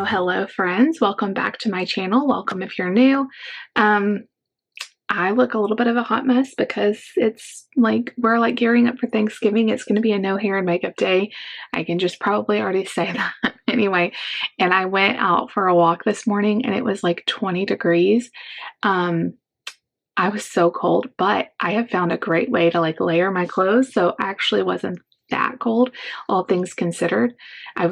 Hello, friends. Welcome back to my channel. Welcome if you're new. I look a little bit of a hot mess because we're like gearing up for Thanksgiving. It's going to be a no hair and makeup day. I can just probably already say that. Anyway, and I went out for a walk this morning and it was like 20 degrees. I was so cold, but I have found a great way to like layer my clothes. So I actually wasn't that cold, all things considered. I've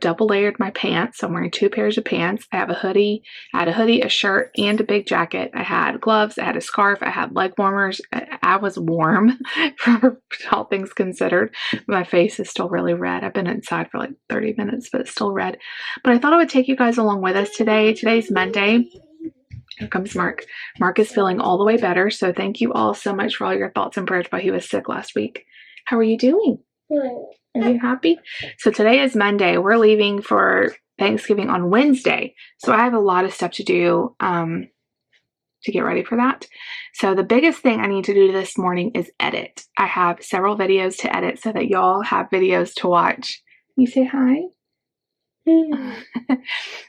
double layered my pants. So I'm wearing two pairs of pants. I have a hoodie, a shirt, and a big jacket. I had gloves, I had a scarf, I had leg warmers. I was warm for all things considered. My face is still really red. I've been inside for like 30 minutes, but it's still red. But I thought I would take you guys along with us today. Today's Monday. Here comes Mark. Mark is feeling all the way better. So thank you all so much for all your thoughts and prayers while he was sick last week. How are you doing? Are you happy? So today is Monday. We're leaving for Thanksgiving on Wednesday. So I have a lot of stuff to do to get ready for that. So the biggest thing I need to do this morning is edit. I have several videos to edit so that y'all have videos to watch. You say hi?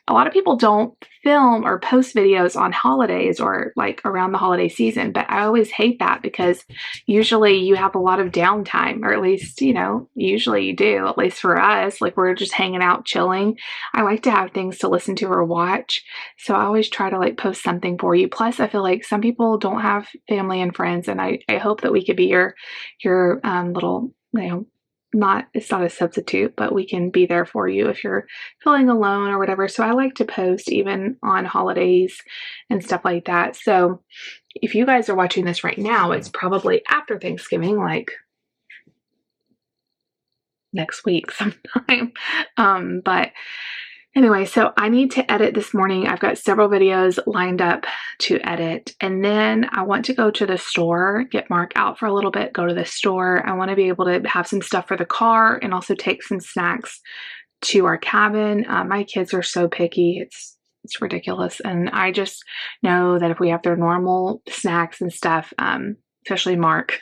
A lot of people don't film or post videos on holidays or like around the holiday season, but I always hate that because usually you have a lot of downtime, or at least, usually you do, at least for us, like we're just hanging out, chilling. I like to have things to listen to or watch. So I always try to like post something for you. Plus I feel like some people don't have family and friends, and I hope that we could be your little, it's not a substitute, but we can be there for you if you're feeling alone or whatever. So I like to post even on holidays and stuff like that. So if you guys are watching this right now, it's probably after Thanksgiving, like next week sometime. But anyway, so I need to edit this morning. I've got several videos lined up to edit, and then I want to go to the store, get Mark out for a little bit, go to the store. I want to be able to have some stuff for the car and also take some snacks to our cabin. My kids are so picky. It's ridiculous. And I just know that if we have their normal snacks and stuff, especially Mark,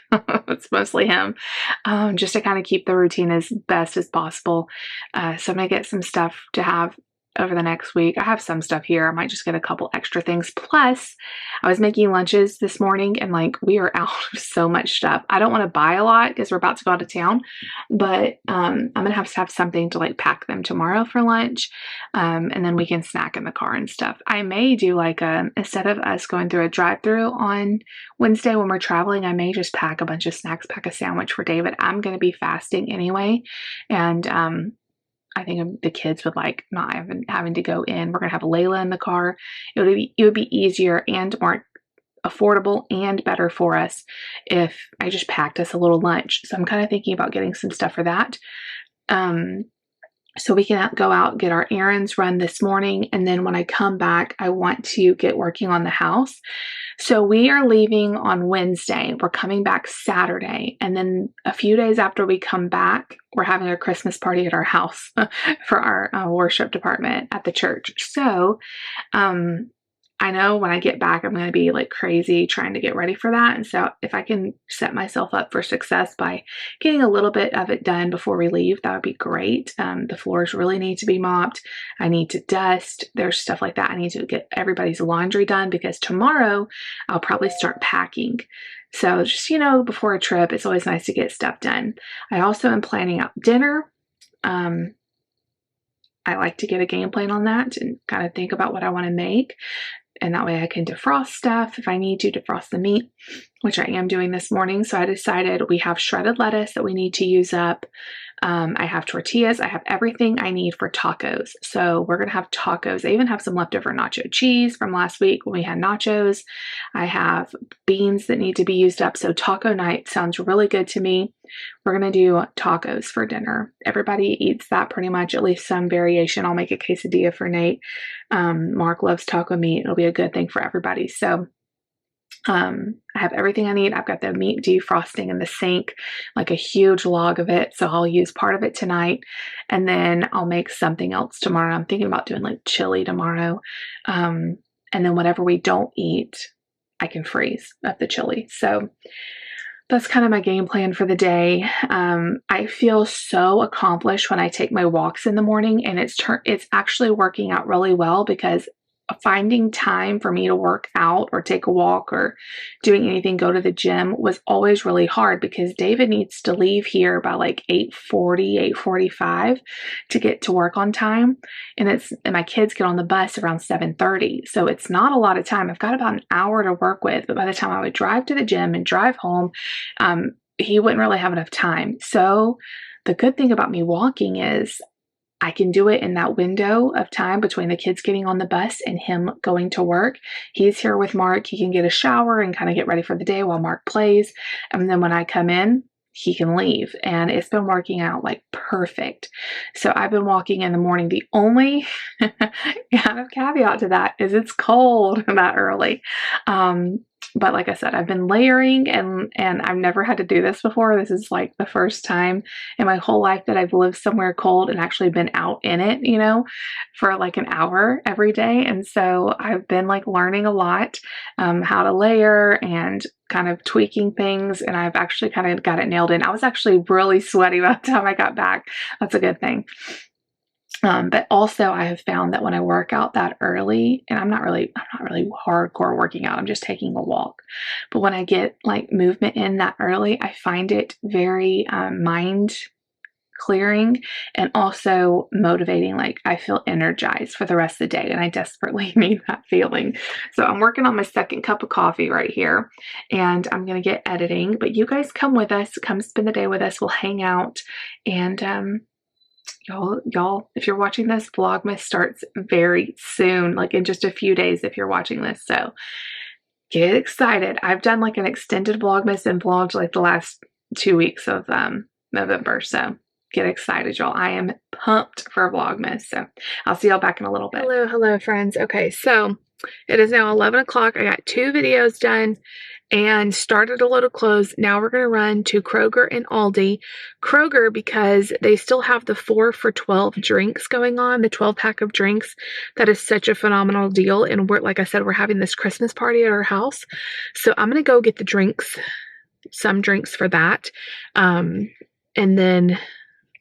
it's mostly him, just to kind of keep the routine as best as possible. So I'm going to get some stuff to have over the next week. I have some stuff here. I might just get a couple extra things. Plus, I was making lunches this morning and like we are out of so much stuff. I don't want to buy a lot because we're about to go out of town, but I'm going to have something to like pack them tomorrow for lunch. And then we can snack in the car and stuff. I may do like instead of us going through a drive-through on Wednesday when we're traveling, I may just pack a bunch of snacks, pack a sandwich for David. I'm going to be fasting anyway. And, I think the kids would like not having to go in. We're going to have Layla in the car. It would be easier and more affordable and better for us if I just packed us a little lunch. So I'm kind of thinking about getting some stuff for that. So we can go out, get our errands run this morning. And then when I come back, I want to get working on the house. So we are leaving on Wednesday. We're coming back Saturday. And then a few days after we come back, we're having a Christmas party at our house for our worship department at the church. So, I know when I get back, I'm going to be like crazy trying to get ready for that. And so if I can set myself up for success by getting a little bit of it done before we leave, that would be great. The floors really need to be mopped. I need to dust. There's stuff like that. I need to get everybody's laundry done because tomorrow I'll probably start packing. So just, before a trip, it's always nice to get stuff done. I also am planning out dinner. I like to get a game plan on that and kind of think about what I want to make. And that way I can defrost stuff if I need to defrost the meat, which I am doing this morning. So I decided we have shredded lettuce that we need to use up. I have tortillas. I have everything I need for tacos. So we're going to have tacos. I even have some leftover nacho cheese from last week when we had nachos. I have beans that need to be used up. So taco night sounds really good to me. We're going to do tacos for dinner. Everybody eats that pretty much, at least some variation. I'll make a quesadilla for Nate. Mark loves taco meat. It'll be a good thing for everybody. So I have everything I need. I've got the meat defrosting in the sink, like a huge log of it. So I'll use part of it tonight and then I'll make something else tomorrow. I'm thinking about doing like chili tomorrow. And then whatever we don't eat, I can freeze up the chili. So that's kind of my game plan for the day. I feel so accomplished when I take my walks in the morning, and it's actually working out really well, because finding time for me to work out or take a walk or doing anything, go to the gym, was always really hard, because David needs to leave here by like 8:40, 8:45 to get to work on time. And my kids get on the bus around 7:30. So it's not a lot of time. I've got about an hour to work with, but by the time I would drive to the gym and drive home, he wouldn't really have enough time. So the good thing about me walking is I can do it in that window of time between the kids getting on the bus and him going to work. He's here with Mark. He can get a shower and kind of get ready for the day while Mark plays. And then when I come in, he can leave. And it's been working out like perfect. So I've been walking in the morning. The only kind of caveat to that is it's cold that early. But like I said, I've been layering, and I've never had to do this before. This is like the first time in my whole life that I've lived somewhere cold and actually been out in it, for like an hour every day. And so I've been like learning a lot, how to layer and kind of tweaking things. And I've actually kind of got it nailed in. I was actually really sweaty by the time I got back. That's a good thing. But also I have found that when I work out that early, and I'm not really hardcore working out, I'm just taking a walk. But when I get like movement in that early, I find it very mind clearing and also motivating. Like I feel energized for the rest of the day, and I desperately need that feeling. So I'm working on my second cup of coffee right here, and I'm going to get editing, but you guys come with us, come spend the day with us. We'll hang out, and, y'all, if you're watching this, Vlogmas starts very soon, like in just a few days if you're watching this. So get excited. I've done like an extended Vlogmas and vlogged like the last 2 weeks of November. So get excited, y'all. I am pumped for Vlogmas. So I'll see y'all back in a little bit. Hello, friends. Okay, so it is now 11 o'clock. I got 2 videos done and started a load of clothes. Now we're going to run to Kroger and Aldi. Kroger, because they still have the 4 for $12 drinks going on, the 12-pack of drinks. That is such a phenomenal deal. And like I said, we're having this Christmas party at our house. So I'm going to go get the drinks, some drinks for that. And then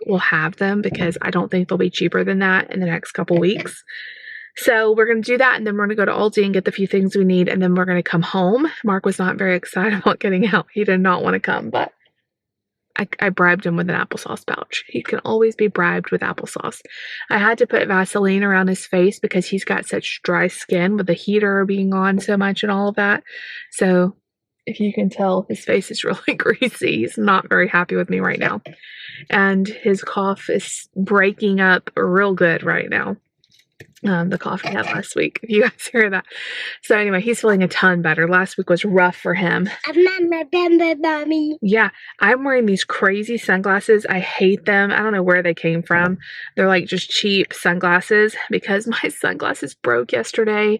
we'll have them, because I don't think they'll be cheaper than that in the next couple weeks. So we're going to do that, and then we're going to go to Aldi and get the few things we need, and then we're going to come home. Mark was not very excited about getting out. He did not want to come, but I bribed him with an applesauce pouch. He can always be bribed with applesauce. I had to put Vaseline around his face because he's got such dry skin with the heater being on so much and all of that. So if you can tell, his face is really greasy. He's not very happy with me right now. And his cough is breaking up real good right now. The cough he had last week, if you guys hear that. So anyway, he's feeling a ton better. Last week was rough for him. Mommy. Yeah, I'm wearing these crazy sunglasses. I hate them. I don't know where they came from. They're like just cheap sunglasses, because my sunglasses broke yesterday.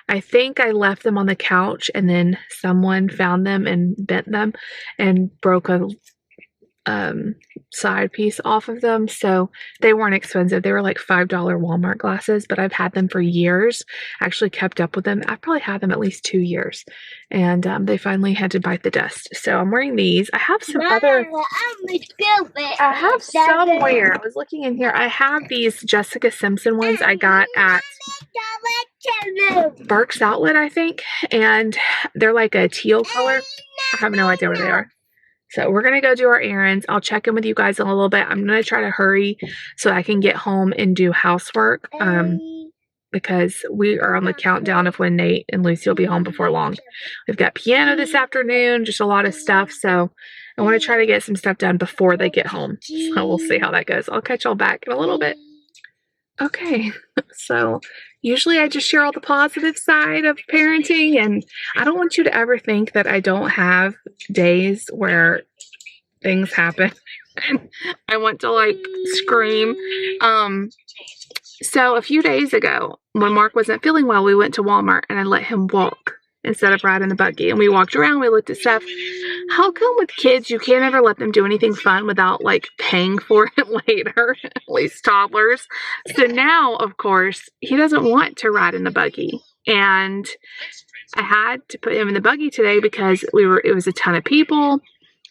I think I left them on the couch, and then someone found them and bent them and broke a side piece off of them. So they weren't expensive. They were like $5 Walmart glasses, but I've had them for years. I actually kept up with them. I've probably had them at least 2 years, and they finally had to bite the dust. So I'm wearing these. I have some other. I have somewhere. I was looking in here. I have these Jessica Simpson ones I got at Barks Outlet, I think, and they're like a teal color. I have no idea where they are. So we're going to go do our errands. I'll check in with you guys in a little bit. I'm going to try to hurry so I can get home and do housework, because we are on the countdown of when Nate and Lucy will be home before long. We've got piano this afternoon, just a lot of stuff. So I want to try to get some stuff done before they get home. So we'll see how that goes. I'll catch y'all back in a little bit. Okay, so usually I just share all the positive side of parenting, and I don't want you to ever think that I don't have days where things happen. I want to like scream. So a few days ago, when Mark wasn't feeling well, we went to Walmart and I let him walk instead of riding the buggy. And we walked around, we looked at stuff. How come with kids you can't ever let them do anything fun without like paying for it later, at least toddlers? So now, of course, he doesn't want to ride in the buggy. And I had to put him in the buggy today because it was a ton of people.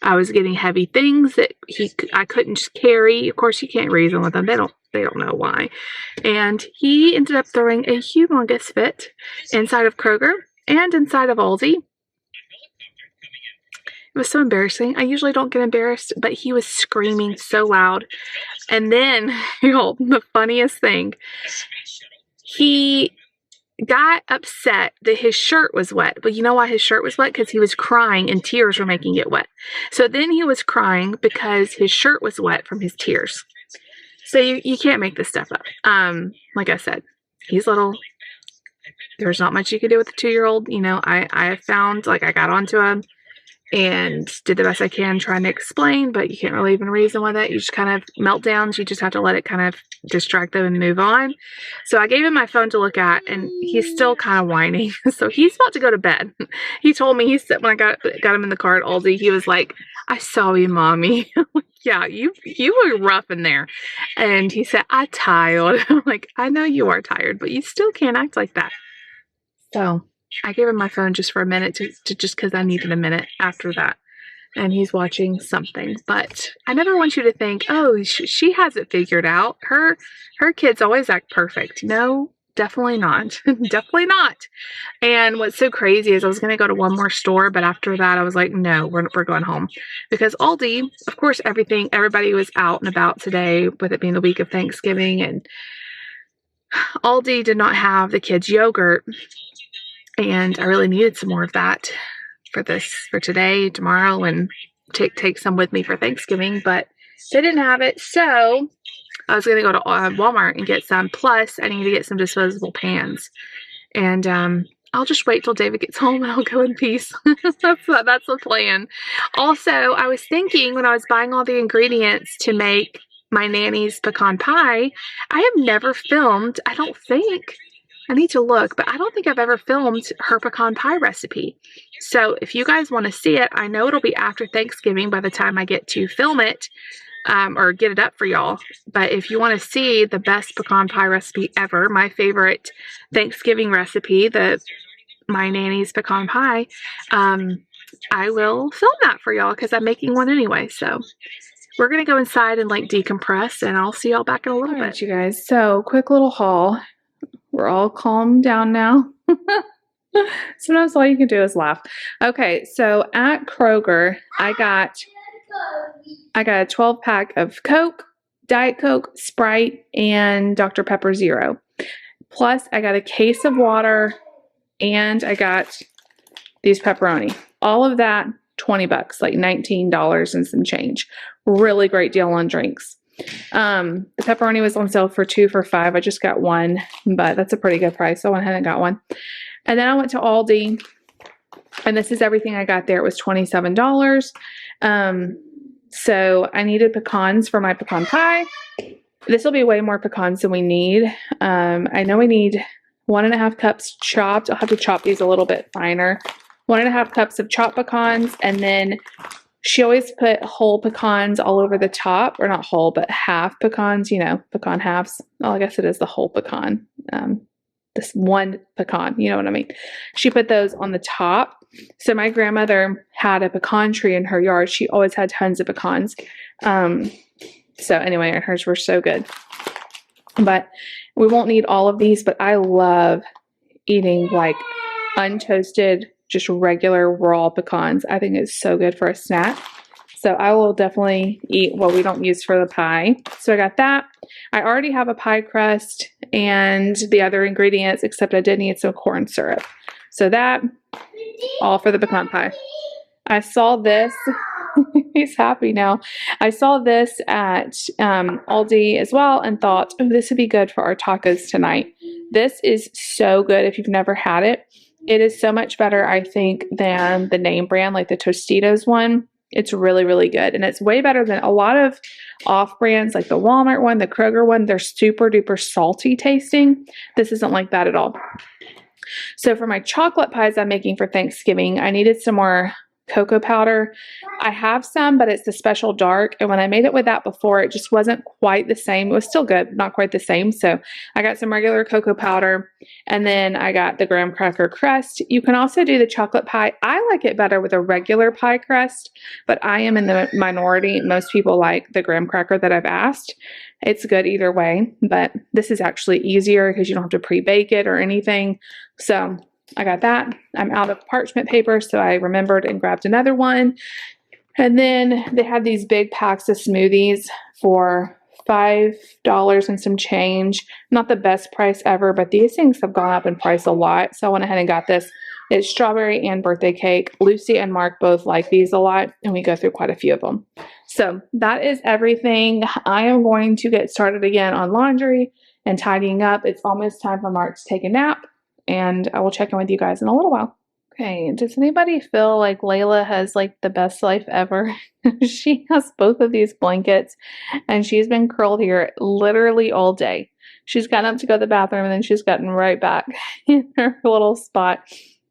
I was getting heavy things that I couldn't just carry. Of course, you can't reason with them. They don't know why. And he ended up throwing a humongous fit inside of Kroger and inside of Aldi. It was so embarrassing. I usually don't get embarrassed, but he was screaming so loud. And then, the funniest thing, he got upset that his shirt was wet. But you know why his shirt was wet? Because he was crying and tears were making it wet. So then he was crying because his shirt was wet from his tears. So you can't make this stuff up. Like I said, he's little. There's not much you can do with a 2-year-old. I have found, I got onto him and did the best I can trying to explain, but you can't really even reason with it. You just kind of meltdowns. You just have to let it kind of distract them and move on. So I gave him my phone to look at, and he's still kind of whining. So he's about to go to bed. He told me, when I got him in the car at Aldi, he was like, "I saw you, Mommy." I'm like, "Yeah, you were rough in there." And he said, "I'm tired." I'm like, "I know you are tired, but you still can't act like that." So I gave him my phone just for a minute to just because I needed a minute after that. And he's watching something. But I never want you to think, oh, she has it figured out. Her kids always act perfect. No, definitely not. Definitely not. And what's so crazy is I was going to go to one more store, but after that I was like, no, we're going home. Because Aldi, of course, everybody was out and about today with it being the week of Thanksgiving. And Aldi did not have the kids' yogurt. And I really needed some more of that for today, tomorrow, and take some with me for Thanksgiving, but they didn't have it. So I was going to go to Walmart and get some. Plus, I need to get some disposable pans. And I'll just wait till David gets home and I'll go in peace. That's the plan. Also, I was thinking when I was buying all the ingredients to make my nanny's pecan pie, I have never filmed, I don't think, I need to look, but I don't think I've ever filmed her pecan pie recipe. So if you guys want to see it, I know it'll be after Thanksgiving by the time I get to film it or get it up for y'all. But if you want to see the best pecan pie recipe ever, my favorite Thanksgiving recipe, my nanny's pecan pie, I will film that for y'all because I'm making one anyway. So we're going to go inside and decompress, and I'll see y'all back in a little bit. You guys, so quick little haul. We're all calmed down now. Sometimes all you can do is laugh. Okay, so at Kroger, I got a 12-pack of Coke, Diet Coke, Sprite, and Dr. Pepper Zero. Plus, I got a case of water, and I got these pepperoni. All of that, $20, $19 and some change. Really great deal on drinks. The pepperoni was on sale for 2 for $5. I just got one, but that's a pretty good price. So I went ahead and got one. And then I went to Aldi, and this is everything I got there. It was $27. So I needed pecans for my pecan pie. This will be way more pecans than we need. I know we need 1.5 cups chopped. I'll have to chop these a little bit finer. 1.5 cups of chopped pecans, and then she always put whole pecans all over the top, or not whole, but half pecans, pecan halves. Oh, I guess it is the whole pecan. This one pecan, you know what I mean? She put those on the top. So my grandmother had a pecan tree in her yard. She always had tons of pecans. So anyway, hers were so good. But we won't need all of these, but I love eating untoasted, just regular raw pecans. I think it's so good for a snack. So I will definitely eat what we don't use for the pie. So I got that. I already have a pie crust and the other ingredients, except I did need some corn syrup. So that, all for the pecan pie. I saw this. He's happy now. I saw this at Aldi as well and thought, oh, this would be good for our tacos tonight. This is so good if you've never had it. It is so much better, I think, than the name brand, like the Tostitos one. It's really, really good. And it's way better than a lot of off brands, like the Walmart one, the Kroger one. They're super duper salty tasting. This isn't like that at all. So for my chocolate pies I'm making for Thanksgiving, I needed some more cocoa powder. I have some, but it's the special dark. And when I made it with that before, it just wasn't quite the same. It was still good, not quite the same. So I got some regular cocoa powder, and then I got the graham cracker crust. You can also do the chocolate pie. I like it better with a regular pie crust, but I am in the minority. Most people like the graham cracker that I've asked. It's good either way, but this is actually easier because you don't have to pre-bake it or anything. So I got that. I'm out of parchment paper, so I remembered and grabbed another one. And then they had these big packs of smoothies for $5 and some change. Not the best price ever, but these things have gone up in price a lot. So I went ahead and got this. It's strawberry and birthday cake. Lucy and Mark both like these a lot, and we go through quite a few of them. So that is everything. I am going to get started again on laundry and tidying up. It's almost time for Mark to take a nap, and I will check in with you guys in a little while. Okay, does anybody feel like Layla has like the best life ever? She has both of these blankets, and she's been curled here literally all day. She's gotten up to go to the bathroom, and then she's gotten right back in her little spot.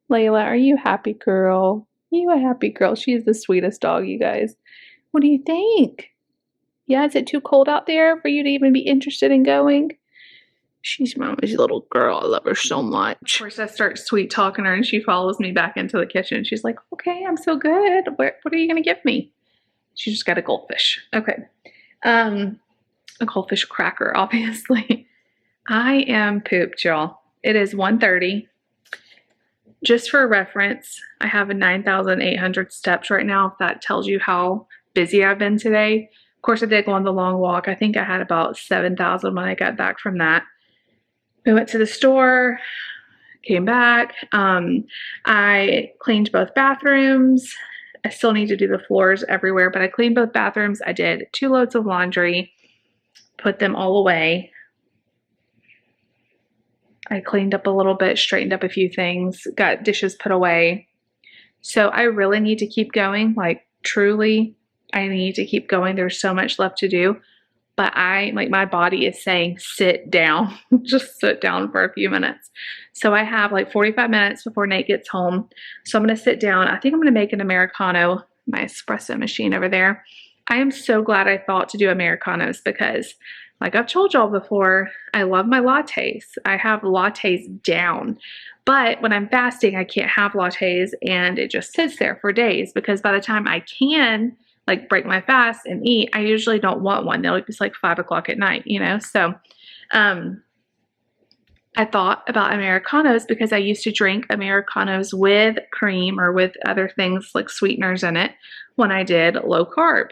Layla, are you happy, girl? You a happy girl? She's the sweetest dog, you guys. What do you think? Yeah, is it too cold out there for you to even be interested in going? She's Mama's little girl. I love her so much. Of course, I start sweet talking her, and she follows me back into the kitchen. She's like, okay, I'm so good. What are you going to give me? She just got a goldfish. Okay. A goldfish cracker, obviously. I am pooped, y'all. It is 1:30. Just for reference, I have 9,800 steps right now, if that tells you how busy I've been today. Of course, I did go on the long walk. I think I had about 7,000 when I got back from that. We went to the store, came back. I cleaned both bathrooms. I still need to do the floors everywhere, but I cleaned both bathrooms. I did 2 loads of laundry, put them all away. I cleaned up a little bit, straightened up a few things, got dishes put away. So I really need to keep going. Like, truly, I need to keep going. There's so much left to do. But my body is saying, sit down. Just sit down for a few minutes. So I have like 45 minutes before Nate gets home. So I'm going to sit down. I think I'm going to make an Americano, my espresso machine over there. I am so glad I thought to do Americanos because, like I've told y'all before, I love my lattes. I have lattes down. But when I'm fasting, I can't have lattes, and it just sits there for days because by the time I can like break my fast and eat, I usually don't want one. It's like 5 o'clock at night, you know? So I thought about Americanos because I used to drink Americanos with cream or with other things like sweeteners in it when I did low carb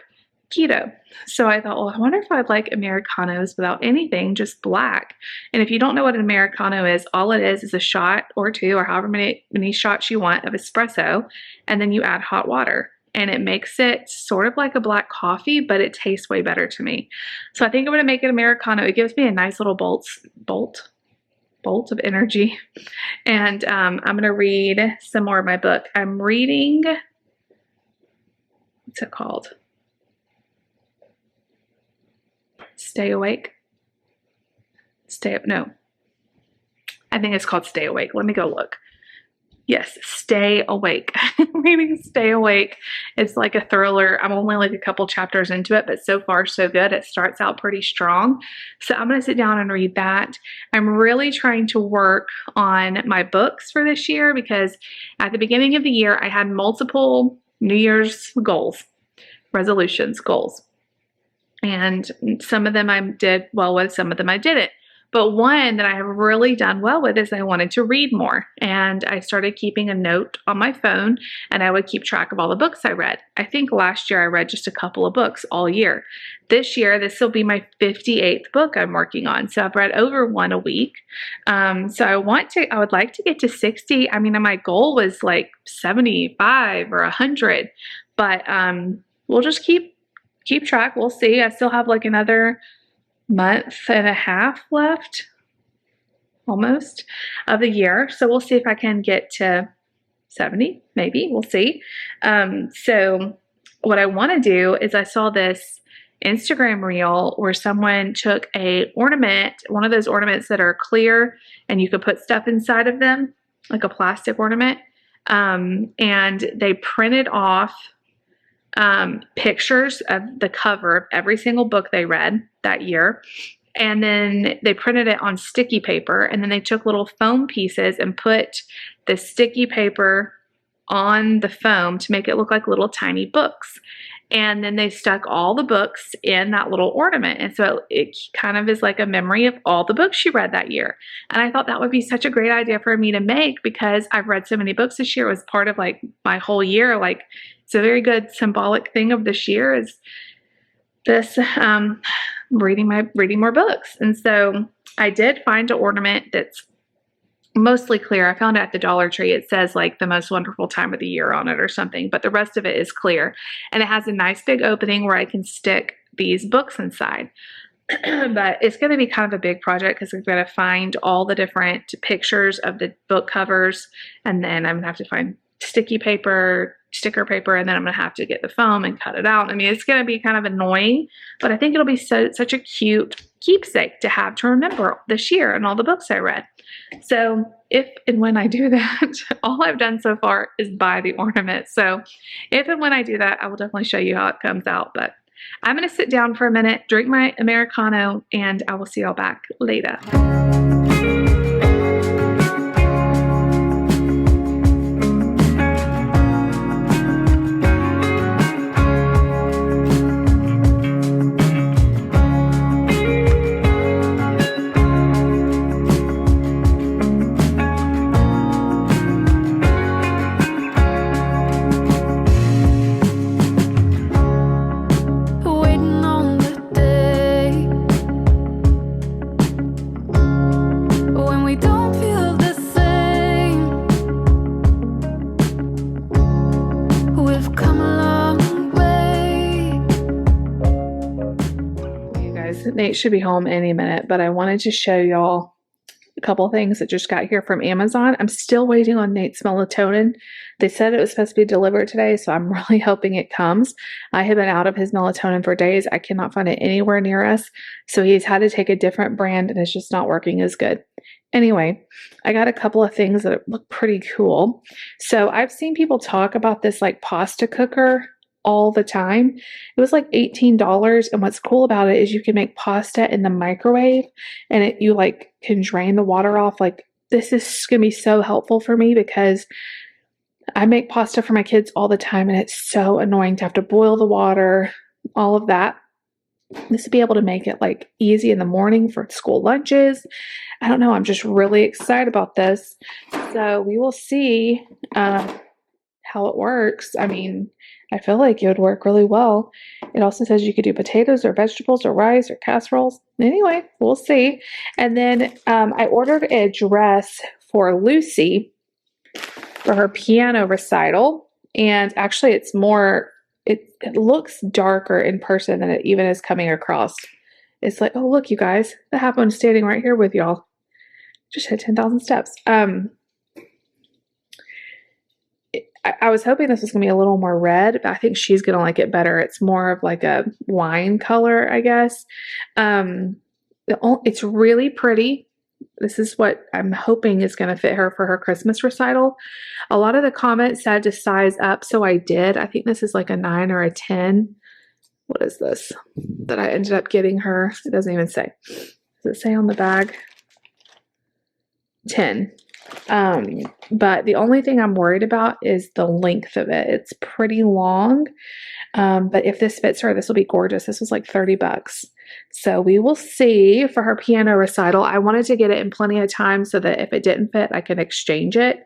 keto. So I thought, well, I wonder if I'd like Americanos without anything, just black. And if you don't know what an Americano is, all it is a shot or 2 or however many shots you want of espresso, and then you add hot water. And it makes it sort of like a black coffee, but it tastes way better to me. So I think I'm going to make it Americano. It gives me a nice little bolt of energy. And I'm going to read some more of my book. I'm reading, what's it called? Stay Awake. No. I think it's called Stay Awake. Let me go look. Yes, Stay Awake. I'm reading Stay Awake. It's like a thriller. I'm only like a couple chapters into it, but so far so good. It starts out pretty strong. So I'm going to sit down and read that. I'm really trying to work on my books for this year because at the beginning of the year, I had multiple New Year's goals, resolutions, goals. And some of them I did well with, some of them I didn't. But one that I have really done well with is I wanted to read more. And I started keeping a note on my phone, and I would keep track of all the books I read. I think last year I read just a couple of books all year. This year, this will be my 58th book I'm working on. So I've read over 1 a week. So I would like to get to 60. I mean, my goal was like 75 or 100, but we'll just keep track. We'll see. I still have like another month and a half left, almost, of the year. So we'll see if I can get to 70, maybe. We'll see. So what I want to do is I saw this Instagram reel where someone took a ornament, one of those ornaments that are clear and you could put stuff inside of them, like a plastic ornament. And they printed off pictures of the cover of every single book they read that year. And then they printed it on sticky paper, and then they took little foam pieces and put the sticky paper on the foam to make it look like little tiny books. And then they stuck all the books in that little ornament. And so it kind of is like a memory of all the books she read that year. And I thought that would be such a great idea for me to make, because I've read so many books this year. It was part of like my whole year. Like, it's a very good symbolic thing of this year is this reading more books. And so I did find an ornament that's mostly clear. I found it at the Dollar Tree. It says like the most wonderful time of the year on it or something, but the rest of it is clear. And it has a nice big opening where I can stick these books inside. But it's going to be kind of a big project because we've got to find all the different pictures of the book covers. And then I'm going to have to find sticky paper, sticker paper, and then I'm going to have to get the foam and cut it out. I mean, it's going to be kind of annoying, but I think it'll be such a cute keepsake to have to remember this year and all the books I read. So if and when I do that, all I've done so far is buy the ornament. So if and when I do that, I will definitely show you how it comes out. But I'm going to sit down for a minute, drink my Americano, and I will see y'all back later. Nate should be home any minute, but I wanted to show y'all a couple of things that just got here from Amazon. I'm still waiting on Nate's melatonin. They said it was supposed to be delivered today, so I'm really hoping it comes. I have been out of his melatonin for days. I cannot find it anywhere near us, so he's had to take a different brand, and it's just not working as good. Anyway, I got a couple of things that look pretty cool. So I've seen people talk about this like pasta cooker all the time. It was like $18, and what's cool about it is you can make pasta in the microwave, and you like can drain the water off. Like, this is gonna be so helpful for me because I make pasta for my kids all the time, and it's so annoying to have to boil the water, all of that. This would be able to make it like easy in the morning for school lunches. I don't know, I'm just really excited about this. So we will see how it works. I mean, I feel like it would work really well. It also says you could do potatoes or vegetables or rice or casseroles. Anyway, we'll see. And then I ordered a dress for Lucy for her piano recital. And actually it looks darker in person than it even is coming across. It's like, oh, look, you guys, that happened standing right here with y'all. Just hit 10,000 steps. I was hoping this was going to be a little more red, but I think she's going to like it better. It's more of like a wine color, I guess. It's really pretty. This is what I'm hoping is going to fit her for her Christmas recital. A lot of the comments said to size up, so I did. I think this is like a 9 or a 10. What is this that I ended up getting her? It doesn't even say. Does it say on the bag? 10. But the only thing I'm worried about is the length of it. It's pretty long. But if this fits her, this will be gorgeous. This was like $30. So we will see for her piano recital. I wanted to get it in plenty of time so that if it didn't fit, I could exchange it.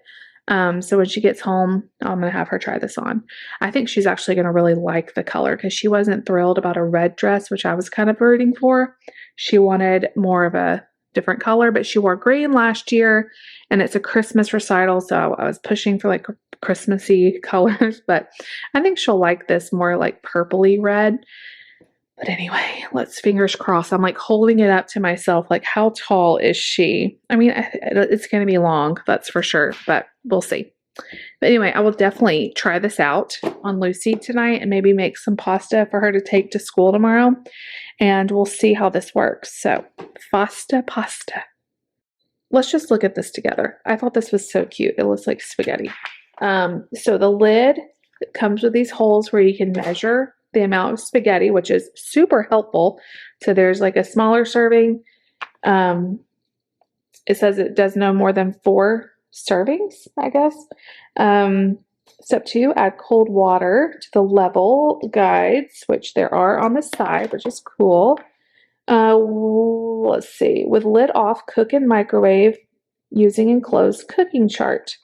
So when she gets home, I'm going to have her try this on. I think she's actually going to really like the color because she wasn't thrilled about a red dress, which I was kind of rooting for. She wanted more of a different color, but she wore green last year, and it's a Christmas recital, so I was pushing for like Christmassy colors, but I think she'll like this more like purpley red. But anyway, let's fingers crossed. I'm like holding it up to myself, like how tall is she? I mean, it's going to be long, that's for sure, but we'll see. But anyway, I will definitely try this out on Lucy tonight and maybe make some pasta for her to take to school tomorrow. And we'll see how this works. So, pasta. Let's just look at this together. I thought this was so cute. It looks like spaghetti. So the lid comes with these holes where you can measure the amount of spaghetti, which is super helpful. So there's like a smaller serving. It says it does no more than 4 servings, I guess. Step 2, add cold water to the level guides, which there are on the side, which is cool. Let's see. With lid off, cook in microwave using enclosed cooking chart.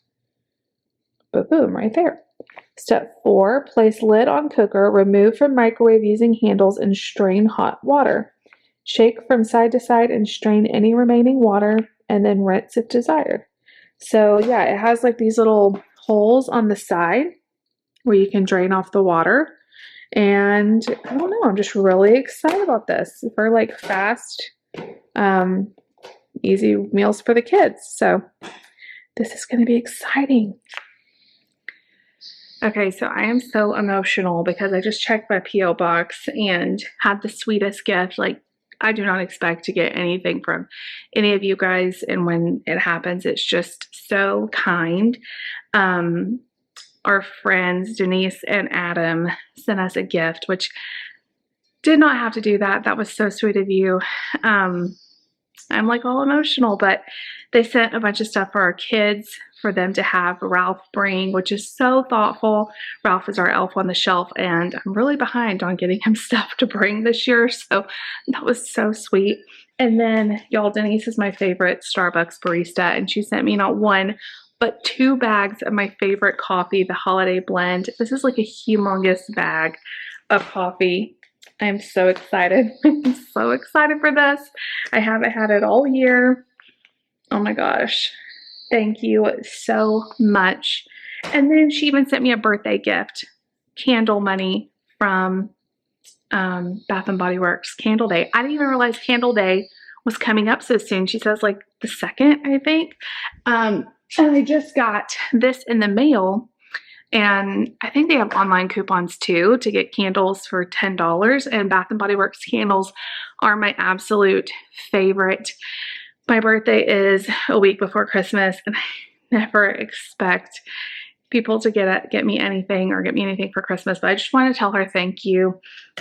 Boom, right there. Step 4, place lid on cooker, remove from microwave using handles and strain hot water. Shake from side to side and strain any remaining water and then rinse if desired. So yeah, it has like these little holes on the side where you can drain off the water. And I don't know, I'm just really excited about this for like fast, easy meals for the kids. So this is going to be exciting. Okay, so I am so emotional because I just checked my P.O. box and had the sweetest gift. Like, I do not expect to get anything from any of you guys, and when it happens, it's just so kind. Our friends, Denise and Adam, sent us a gift, which did not have to do that. That was so sweet of you. I'm like all emotional, but they sent a bunch of stuff for our kids for them to have Ralph bring, which is so thoughtful. Ralph is our elf on the shelf, and I'm really behind on getting him stuff to bring this year, so that was so sweet. And then, y'all, Denise is my favorite Starbucks barista, and she sent me not 1, but 2 bags of my favorite coffee, the holiday blend. This is like a humongous bag of coffee. I'm so excited. I'm so excited for this. I haven't had it all year. Oh my gosh. Thank you so much. And then she even sent me a birthday gift, candle money from Bath and Body Works, Candle Day. I didn't even realize Candle Day was coming up so soon. She says like the 2nd, I think. And I just got this in the mail. And I think they have online coupons too to get candles for $10. And Bath and Body Works candles are my absolute favorite. My birthday is a week before Christmas, and I never expect people to get me anything or get me anything for Christmas, but I just want to tell her thank you.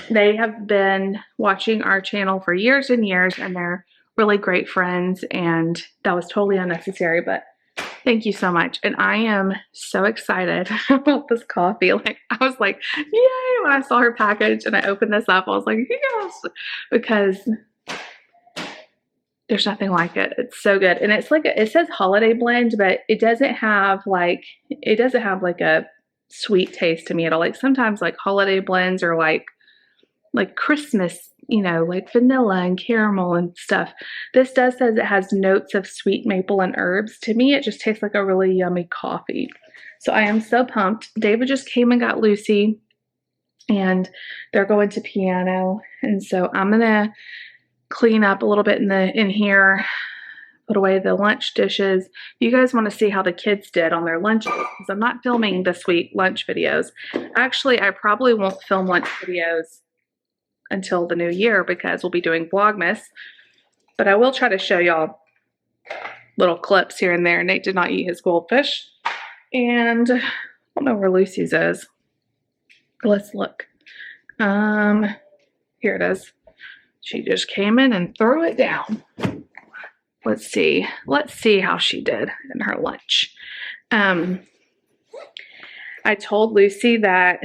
They have been watching our channel for years and years, and they're really great friends, and that was totally unnecessary, but thank you so much. And I am so excited about this coffee. Like, I was like, yay, when I saw her package and I opened this up, I was like, yes, because there's nothing like it. It's so good. And it's like, it says holiday blend, but it doesn't have like a sweet taste to me at all. Like sometimes like holiday blends are like Christmas, you know, like vanilla and caramel and stuff. This does says it has notes of sweet maple and herbs. To me, it just tastes like a really yummy coffee. So I am so pumped. David just came and got Lucy, and they're going to piano. And so I'm going to clean up a little bit in here, put away the lunch dishes. If you guys want to see how the kids did on their lunches, because I'm not filming this week lunch videos. Actually, I probably won't film lunch videos until the new year because we'll be doing Vlogmas, but I will try to show y'all little clips here and there. Nate did not eat his goldfish, and I don't know where Lucy's is. Let's look. Here it is. She just came in and threw it down. Let's see how she did in her lunch. I told Lucy that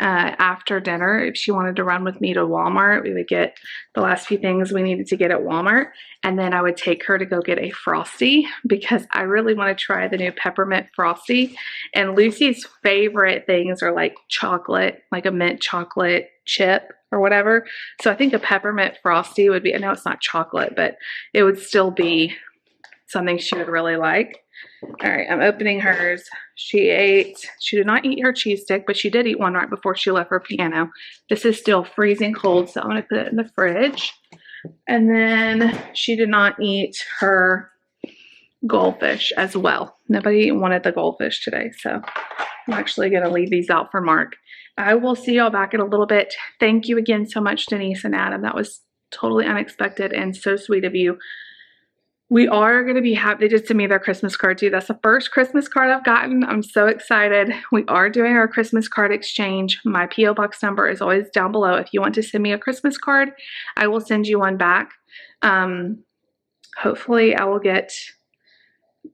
after dinner, if she wanted to run with me to Walmart, we would get the last few things we needed to get at Walmart, and then I would take her to go get a Frosty because I really want to try the new peppermint Frosty. And Lucy's favorite things are like chocolate, like a mint chocolate chip or whatever. So I think a peppermint Frosty would be, I know it's not chocolate, but it would still be something she would really like. All right, I'm opening hers. She did not eat her cheese stick, but she did eat one right before she left for piano. This is still freezing cold, so I'm going to put it in the fridge. And then she did not eat her goldfish as well. Nobody wanted the goldfish today, so I'm actually going to leave these out for Mark. I will see y'all back in a little bit. Thank you again so much, Denise and Adam. That was totally unexpected and so sweet of you. We are going to be happy. They just sent me their Christmas card too. That's the first Christmas card I've gotten. I'm so excited. We are doing our Christmas card exchange. My P.O. box number is always down below. If you want to send me a Christmas card, I will send you one back. Hopefully I will get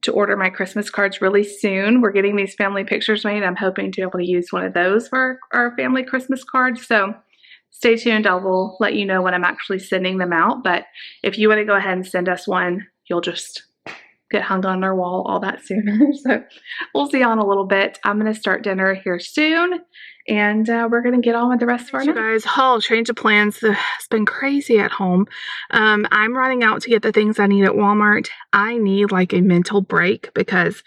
to order my Christmas cards really soon. We're getting these family pictures made. I'm hoping to be able to use one of those for our family Christmas cards. So stay tuned. I will let you know when I'm actually sending them out. But if you want to go ahead and send us one, you'll just get hung on our wall all that sooner. So we'll see you in a little bit. I'm going to start dinner here soon, and we're going to get on with the rest of our night. You guys, change of plans. It's been crazy at home. I'm running out to get the things I need at Walmart. I need like a mental break because,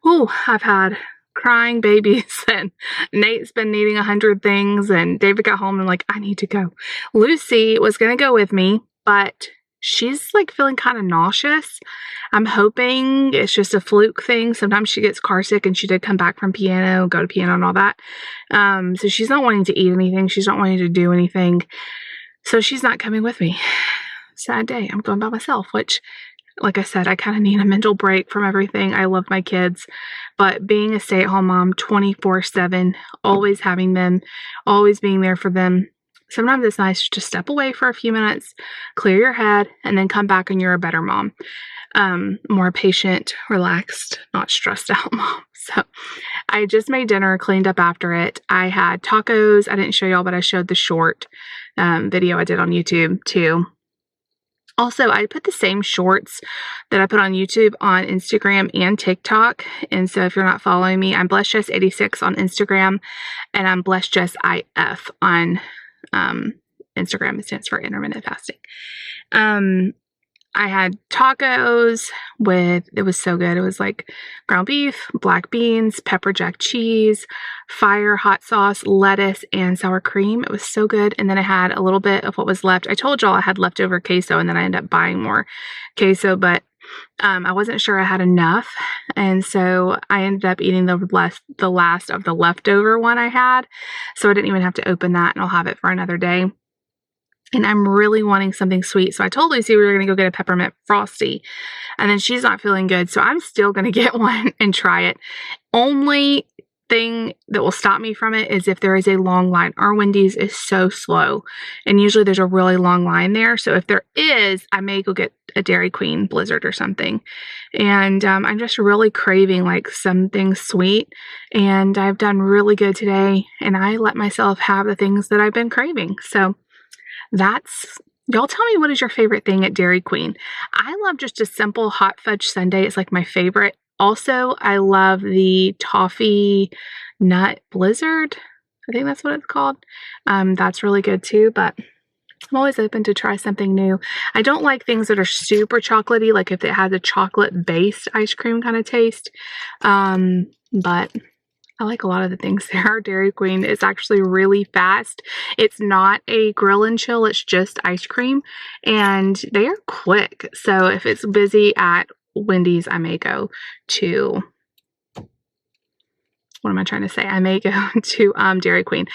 I've had crying babies and Nate's been needing 100 things, and David got home and like, I need to go. Lucy was going to go with me, but she's like feeling kind of nauseous. I'm hoping it's just a fluke thing. Sometimes she gets car sick, and she did come back from piano, go to piano and all that. So she's not wanting to eat anything. She's not wanting to do anything. So she's not coming with me. Sad day. I'm going by myself, which, like I said, I kind of need a mental break from everything. I love my kids, but being a stay-at-home mom 24/7, always having them, always being there for them, sometimes it's nice to just step away for a few minutes, clear your head, and then come back and you're a better mom. More patient, relaxed, not stressed out mom. So I just made dinner, cleaned up after it. I had tacos. I didn't show y'all, but I showed the short video I did on YouTube too. Also, I put the same shorts that I put on YouTube on Instagram and TikTok. And so if you're not following me, I'm BlessedJess86 on Instagram, and I'm BlessedJessIF on Instagram. It stands for intermittent fasting. I had tacos it was so good. It was like ground beef, black beans, pepper jack cheese, fire hot sauce, lettuce, and sour cream. It was so good. And then I had a little bit of what was left. I told y'all I had leftover queso, and then I ended up buying more queso, but I wasn't sure I had enough. And so I ended up eating the last of the leftover one I had. So I didn't even have to open that, and I'll have it for another day. And I'm really wanting something sweet. So I told Lucy we were going to go get a peppermint frosty. And then she's not feeling good. So I'm still going to get one and try it. Only thing that will stop me from it is if there is a long line. Our Wendy's is so slow. And usually there's a really long line there. So if there is, I may go get a Dairy Queen Blizzard or something. And I'm just really craving like something sweet. And I've done really good today. And I let myself have the things that I've been craving. So y'all tell me, what is your favorite thing at Dairy Queen? I love just a simple hot fudge sundae. It's like my favorite. Also, I love the toffee nut blizzard. I think that's what it's called. That's really good too, but I'm always open to try something new. I don't like things that are super chocolatey, like if it has a chocolate-based ice cream kind of taste. But I like a lot of the things there. Our Dairy Queen is actually really fast. It's not a grill and chill. It's just ice cream. And they are quick. So if it's busy at Wendy's, I may go to... What am I trying to say? I may go to Dairy Queen.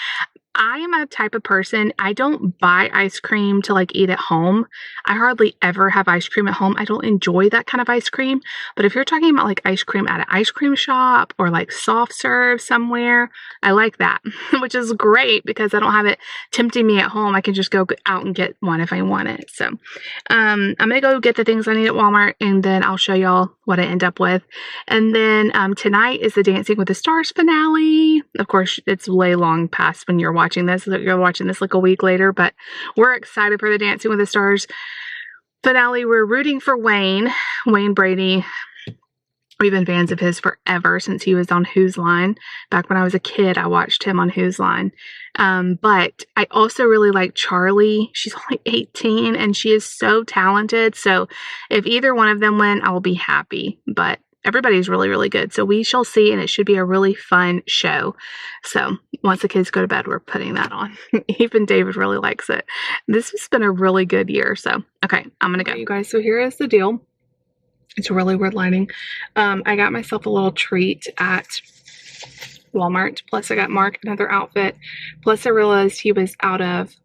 I am a type of person, I don't buy ice cream to like eat at home. I hardly ever have ice cream at home. I don't enjoy that kind of ice cream. But if you're talking about like ice cream at an ice cream shop or like soft serve somewhere, I like that, which is great because I don't have it tempting me at home. I can just go out and get one if I want it. So I'm going to go get the things I need at Walmart, and then I'll show y'all what I end up with. And then tonight is the Dancing with the Stars finale. Of course, it's way long past when you're watching this. You're watching this like a week later, but we're excited for the Dancing with the Stars finale. We're rooting for Wayne Brady. We've been fans of his forever, since he was on Whose Line. Back when I was a kid, I watched him on Whose Line. But I also really like Charlie. She's only 18 and she is so talented. So if either one of them win, I will be happy. But everybody's really, really good. So we shall see, and it should be a really fun show. So once the kids go to bed, we're putting that on. Even David really likes it. This has been a really good year. So, okay, I'm going to go. You guys, so here is the deal. It's really weird lighting. I got myself a little treat at Walmart. Plus I got Mark another outfit. Plus I realized he was out of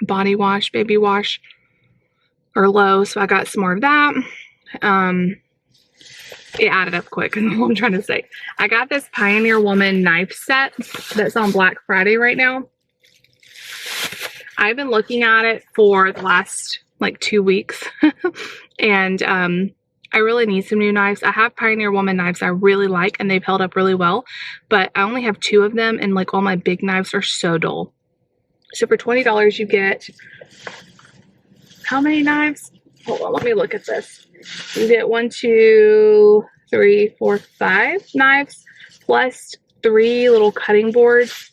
body wash, baby wash, or low, so I got some more of that. It added up quick, is all I'm trying to say. I got this Pioneer Woman knife set that's on Black Friday right now. I've been looking at it for the last like 2 weeks and I really need some new knives. I have Pioneer Woman knives I really like and they've held up really well, but I only have 2 of them and like all my big knives are so dull. So for $20 you get how many knives? Hold on, let me look at this. You get 1, 2, 3, 4, 5 knives plus 3 little cutting boards.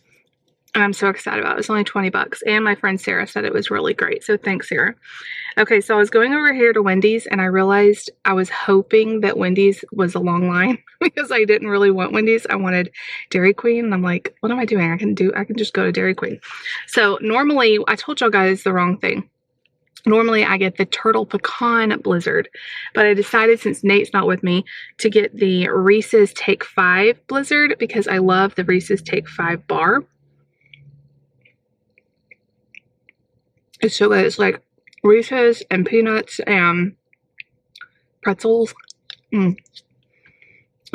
I'm so excited about it. It's only 20 bucks. And my friend Sarah said it was really great. So thanks, Sarah. Okay, so I was going over here to Wendy's and I realized I was hoping that Wendy's was a long line because I didn't really want Wendy's. I wanted Dairy Queen. And I'm like, what am I doing? I can just go to Dairy Queen. So normally, I told y'all guys the wrong thing. Normally I get the Turtle Pecan Blizzard, but I decided since Nate's not with me to get the Reese's Take 5 Blizzard because I love the Reese's Take 5 bar. It's so good. It's like Reese's and peanuts and pretzels. So I'm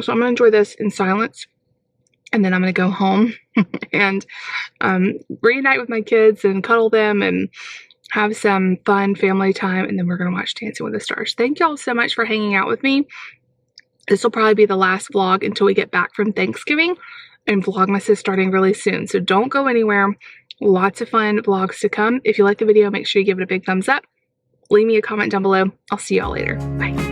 going to enjoy this in silence. And then I'm going to go home and reunite with my kids and cuddle them and have some fun family time. And then we're going to watch Dancing with the Stars. Thank y'all so much for hanging out with me. This will probably be the last vlog until we get back from Thanksgiving. And Vlogmas is starting really soon. So don't go anywhere. Lots of fun vlogs to come. If you like the video, make sure you give it a big thumbs up. Leave me a comment down below. I'll see y'all later. Bye.